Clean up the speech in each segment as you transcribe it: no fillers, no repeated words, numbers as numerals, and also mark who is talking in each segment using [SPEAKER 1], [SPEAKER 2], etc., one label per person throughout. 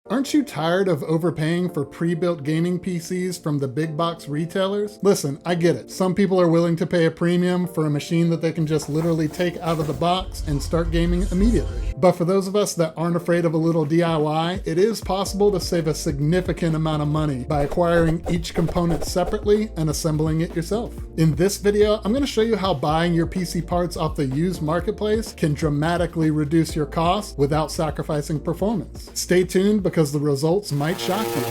[SPEAKER 1] Aren't you tired of overpaying for pre-built gaming PCs from the big box retailers? Listen, I get it. Some people are willing to pay a premium for a machine that they can just literally take out of the box and start gaming immediately. But for those of us that aren't afraid of a little DIY, it is possible to save a significant amount of money by acquiring each component separately and assembling it yourself. In this video, I'm going to show you how buying your PC parts off the used marketplace can dramatically reduce your costs without sacrificing performance. Stay tuned because the results might shock you.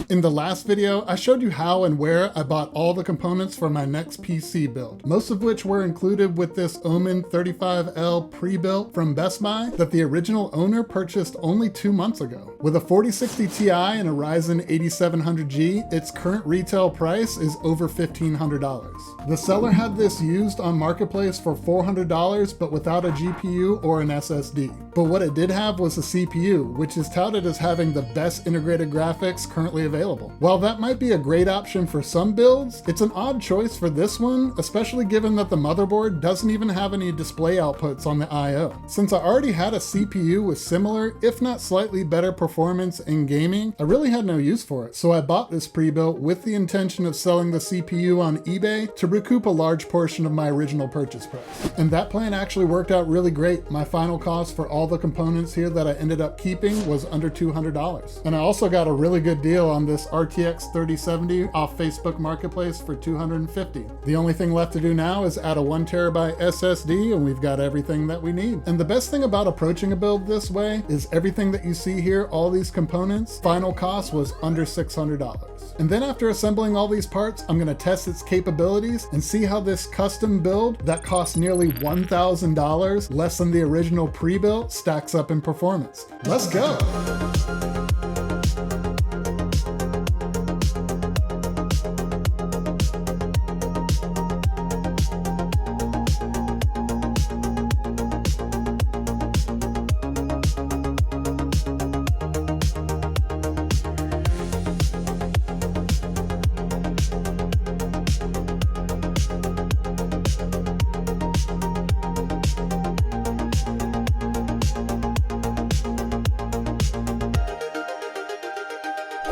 [SPEAKER 1] In the last video, I showed you how and where I bought all the components for my next PC build, most of which were included with this Omen 35L pre-built from Best Buy that the original owner purchased only 2 months ago. With a 4060 Ti and a Ryzen 8700G, its current retail price is over $1,500. The seller had this used on Marketplace for $400, but without a GPU or an SSD. But what it did have was a CPU, which is touted as having the best integrated graphics currently available. While that might be a great option for some builds, it's an odd choice for this one, especially given that the motherboard doesn't even have any display outputs on the I/O. Since I already had a CPU with similar, if not slightly better performance in gaming, I really had no use for it, so I bought this pre-built with the intention of selling the CPU on eBay to recoup a large portion of my original purchase price. And that plan actually worked out really great. My final cost for all the components here that I ended up keeping was under $200. And I also got a really good deal on this RTX 3070 off Facebook Marketplace for $250. The only thing left to do now is add a 1TB SSD and we've got everything that we need. And the best thing about approaching a build this way is everything that you see here, all these components, final cost was under $600. And then after assembling all these parts, I'm going to test its capabilities and see how this custom build that costs nearly $1,000 less than the original pre-built stacks up in performance. Let's go!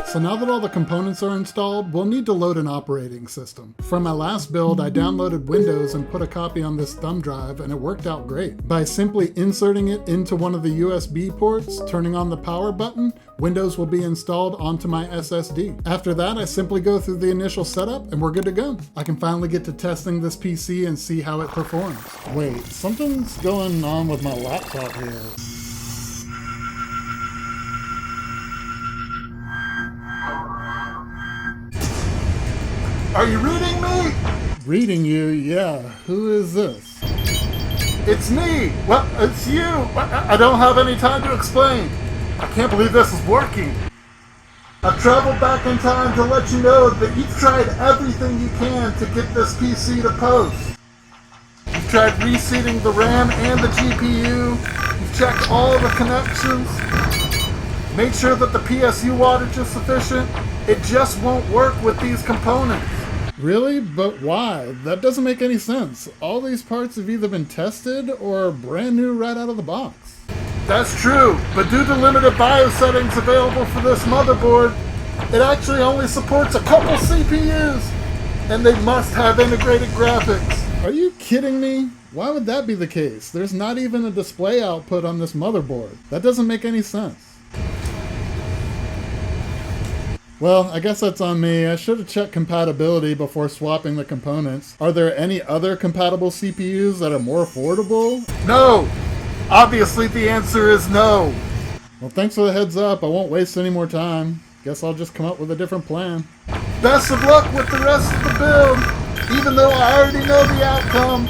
[SPEAKER 1] So now that all the components are installed, we'll need to load an operating system. For my last build, I downloaded Windows and put a copy on this thumb drive, and it worked out great. By simply inserting it into one of the USB ports, turning on the power button, Windows will be installed onto my SSD. After that, I simply go through the initial setup and we're good to go. I can finally get to testing this PC and see how it performs. Wait, something's going on with my laptop here.
[SPEAKER 2] Are you reading me?
[SPEAKER 1] Reading you? Yeah. Who is this?
[SPEAKER 2] It's me! Well, it's you! I don't have any time to explain. I can't believe this is working. I've traveled back in time to let you know that you've tried everything you can to get this PC to post. You've tried reseating the RAM and the GPU. You've checked all the connections. Made sure that the PSU wattage is sufficient. It just won't work with these components.
[SPEAKER 1] Really? But why? That doesn't make any sense. All these parts have either been tested or brand new right out of the box.
[SPEAKER 2] That's true, but due to limited BIOS settings available for this motherboard, it actually only supports a couple CPUs, and they must have integrated graphics.
[SPEAKER 1] Are you kidding me? Why would that be the case? There's not even a display output on this motherboard. That doesn't make any sense. Well, I guess that's on me. I should have checked compatibility before swapping the components. Are there any other compatible CPUs that are more affordable?
[SPEAKER 2] No! Obviously the answer is no.
[SPEAKER 1] Well, thanks for the heads up. I won't waste any more time. Guess I'll just come up with a different plan.
[SPEAKER 2] Best of luck with the rest of the build, even though I already know the outcome.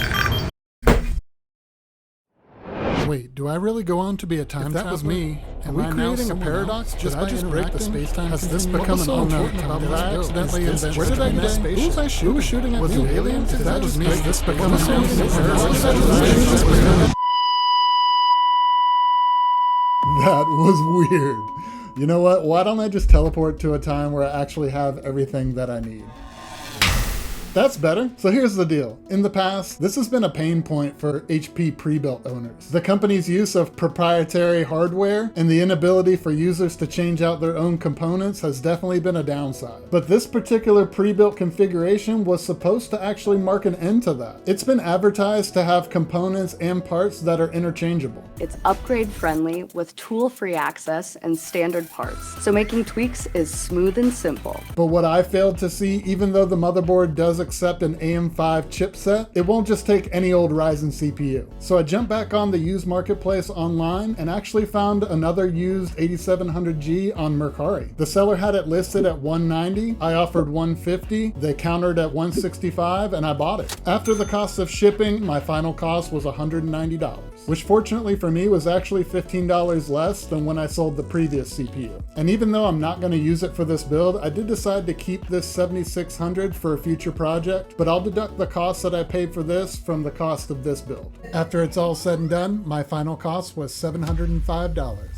[SPEAKER 1] Wait, do I really go on to be a time traveler? If that was me, am I creating a paradox just by break the space-time? Has this become an unknown? Did I accidentally invent? Where did I get? Who was I shooting? Who was shooting at? Was it aliens? If that was me, has this become a paradox? That was weird. You know what? Why don't I just teleport to a time where I actually have everything that I need? That's better. So here's the deal. In the past, this has been a pain point for HP Prebuilt owners. The company's use of proprietary hardware and the inability for users to change out their own components has definitely been a downside. But this particular pre-built configuration was supposed to actually mark an end to that. It's been advertised to have components and parts that are interchangeable.
[SPEAKER 3] It's upgrade friendly with tool-free access and standard parts, so making tweaks is smooth and simple.
[SPEAKER 1] But what I failed to see, even though the motherboard does accept an AM5 chipset, it won't just take any old Ryzen CPU. So I jumped back on the used marketplace online and actually found another used 8700G on Mercari. The seller had it listed at $190, I offered $150, they countered at $165, and I bought it. After the cost of shipping, my final cost was $190, which fortunately for me was actually $15 less than when I sold the previous CPU. And even though I'm not going to use it for this build, I did decide to keep this 7600 for a future project, but I'll deduct the cost that I paid for this from the cost of this build. After it's all said and done, my final cost was $705.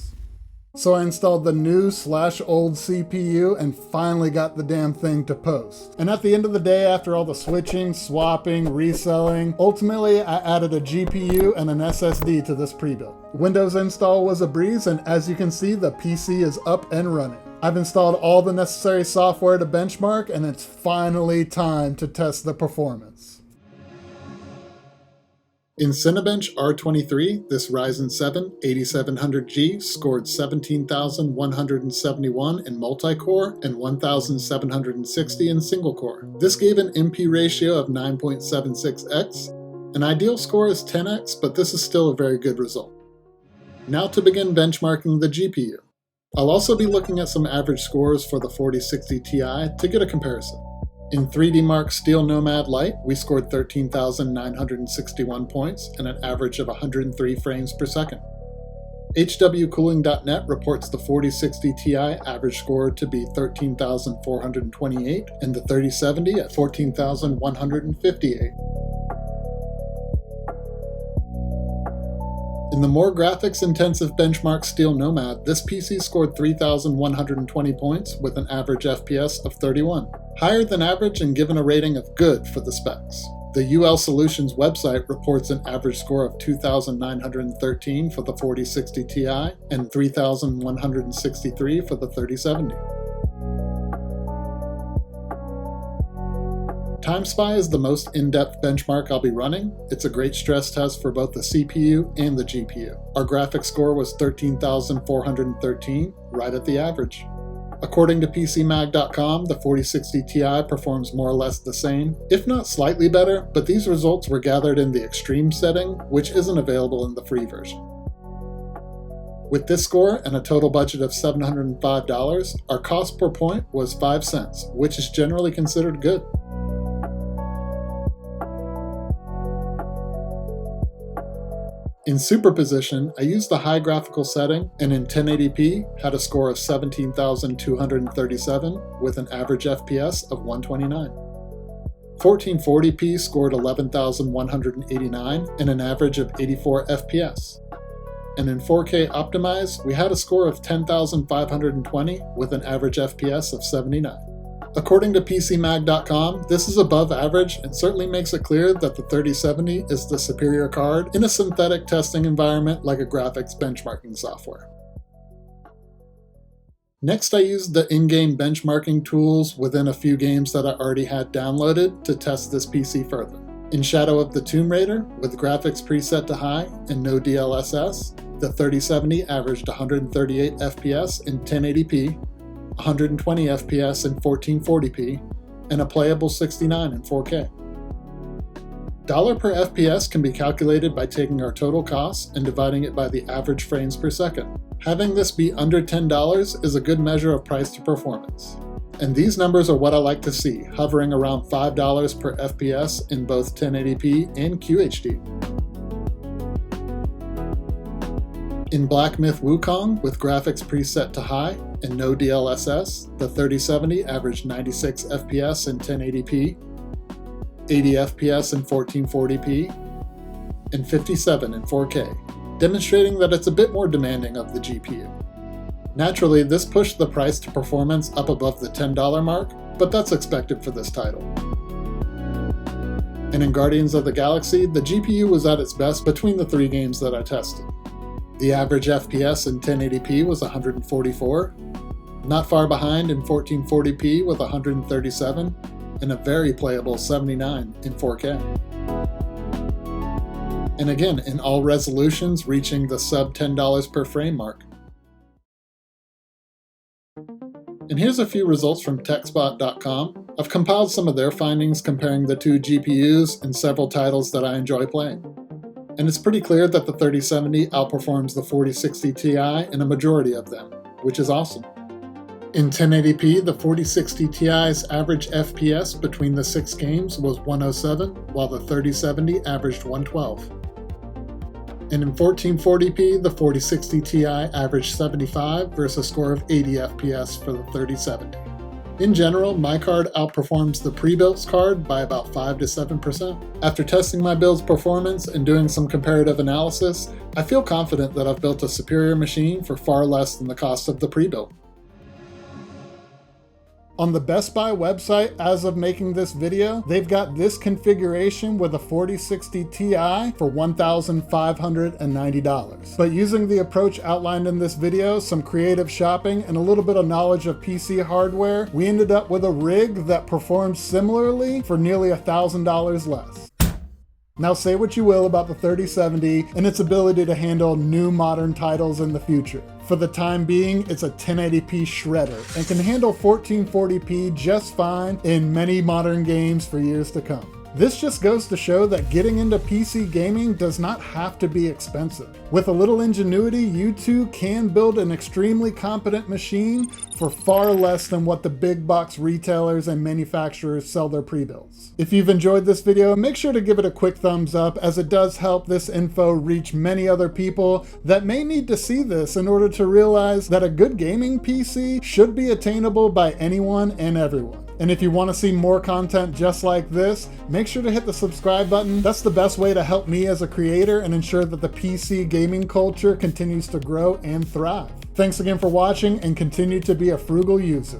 [SPEAKER 1] So I installed the new/old CPU and finally got the damn thing to post. And at the end of the day, after all the switching, swapping, reselling, ultimately I added a GPU and an SSD to this pre-build. Windows install was a breeze, and as you can see, the PC is up and running. I've installed all the necessary software to benchmark, and it's finally time to test the performance. In Cinebench R23, this Ryzen 7 8700G scored 17,171 in multi-core and 1,760 in single-core. This gave an MP ratio of 9.76x. An ideal score is 10x, but this is still a very good result. Now to begin benchmarking the GPU. I'll also be looking at some average scores for the 4060 Ti to get a comparison. In 3D Mark Steel Nomad Lite, we scored 13,961 points and an average of 103 frames per second. HWCooling.net reports the 4060 Ti average score to be 13,428 and the 3070 at 14,158. In the more graphics-intensive benchmark Steel Nomad, this PC scored 3,120 points with an average FPS of 31, higher than average and given a rating of good for the specs. The UL Solutions website reports an average score of 2,913 for the 4060 Ti and 3,163 for the 3070. TimeSpy is the most in-depth benchmark I'll be running. It's a great stress test for both the CPU and the GPU. Our graphics score was 13,413, right at the average. According to PCMag.com, the 4060 Ti performs more or less the same, if not slightly better, but these results were gathered in the extreme setting, which isn't available in the free version. With this score and a total budget of $705, our cost per point was 5 cents, which is generally considered good. In Superposition, I used the high graphical setting and in 1080p had a score of 17,237 with an average FPS of 129. 1440p scored 11,189 and an average of 84 FPS. And in 4K optimized, we had a score of 10,520 with an average FPS of 79. According to PCMag.com, this is above average and certainly makes it clear that the 3070 is the superior card in a synthetic testing environment like a graphics benchmarking software. Next, I used the in-game benchmarking tools within a few games that I already had downloaded to test this PC further. In Shadow of the Tomb Raider, with graphics preset to high and no DLSS, the 3070 averaged 138 FPS in 1080p, 120 FPS in 1440p, and a playable 69 in 4K. Dollar per FPS can be calculated by taking our total costs and dividing it by the average frames per second. Having this be under $10 is a good measure of price to performance. And these numbers are what I like to see, hovering around $5 per FPS in both 1080p and QHD. In Black Myth Wukong, with graphics preset to high and no DLSS, the 3070 averaged 96 FPS in 1080p, 80 FPS in 1440p, and 57 in 4K, demonstrating that it's a bit more demanding of the GPU. Naturally, this pushed the price to performance up above the $10 mark, but that's expected for this title. And in Guardians of the Galaxy, the GPU was at its best between the 3 games that I tested. The average FPS in 1080p was 144, not far behind in 1440p with 137, and a very playable 79 in 4K. And again, in all resolutions reaching the sub $10 per frame mark. And here's a few results from Techspot.com. I've compiled some of their findings comparing the 2 GPUs and several titles that I enjoy playing. And it's pretty clear that the 3070 outperforms the 4060 Ti in a majority of them, which is awesome. In 1080p, the 4060 Ti's average FPS between the 6 games was 107, while the 3070 averaged 112. And in 1440p, the 4060 Ti averaged 75 versus a score of 80 FPS for the 3070. In general, my card outperforms the pre-built card by about 5 to 7%. After testing my build's performance and doing some comparative analysis, I feel confident that I've built a superior machine for far less than the cost of the pre-built. On the Best Buy website, as of making this video, they've got this configuration with a 4060 Ti for $1,590. But using the approach outlined in this video, some creative shopping, and a little bit of knowledge of PC hardware, we ended up with a rig that performs similarly for nearly $1,000 less. Now say what you will about the 3070 and its ability to handle new modern titles in the future. For the time being, it's a 1080p shredder and can handle 1440p just fine in many modern games for years to come. This just goes to show that getting into PC gaming does not have to be expensive. With a little ingenuity, you too can build an extremely competent machine for far less than what the big box retailers and manufacturers sell their pre-builds. If you've enjoyed this video, make sure to give it a quick thumbs up, as it does help this info reach many other people that may need to see this in order to realize that a good gaming PC should be attainable by anyone and everyone. And if you want to see more content just like this, make sure to hit the subscribe button. That's the best way to help me as a creator and ensure that the PC gaming culture continues to grow and thrive. Thanks again for watching, and continue to be a frugal user.